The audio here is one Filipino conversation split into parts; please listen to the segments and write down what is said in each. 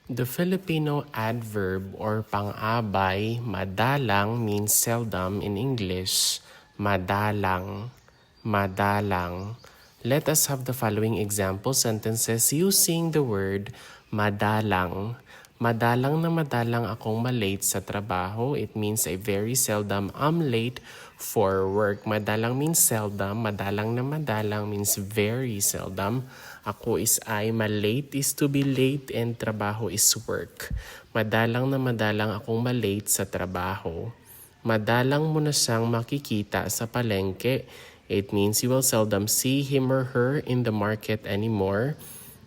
The Filipino adverb or pang-abay, madalang means seldom in English. Madalang, madalang. Let us have the following example sentences using the word madalang. Madalang na madalang akong malate sa trabaho. It means I very seldom am late for work. Madalang means seldom. Madalang na madalang means very seldom. Ako is I, malate is to be late, and trabaho is work. Madalang na madalang akong malate sa trabaho. Madalang mo na siyang makikita sa palengke. It means you will seldom see him or her in the market anymore.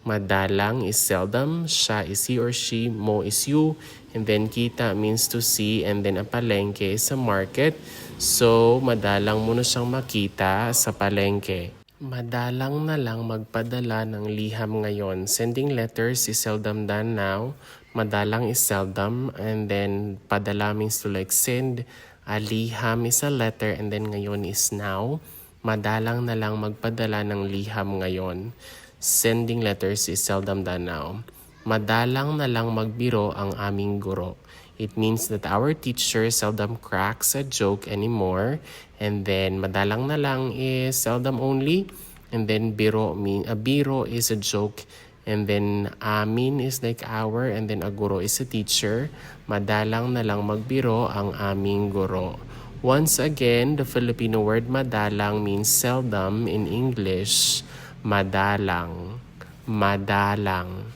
Madalang is seldom, siya is he or she, mo is you, and then kita means to see, and then a palengke is a market. So, madalang mo na siyang makita sa palengke. Madalang na lang magpadala ng liham ngayon. Sending letters is seldom done now. Madalang is seldom, and then padala means to like send. A liham is a letter, and then ngayon is now. Madalang na lang magpadala ng liham ngayon. Sending letters is seldom done now. Madalang na lang magbiro ang aming guro. It means that our teacher seldom cracks a joke anymore. And then madalang na lang is seldom only. And then biro is a joke. And then amin is like our, and then a guro is a teacher. Madalang na lang magbiro ang aming guro. Once again, the Filipino word madalang means seldom in English. Madalang, madalang.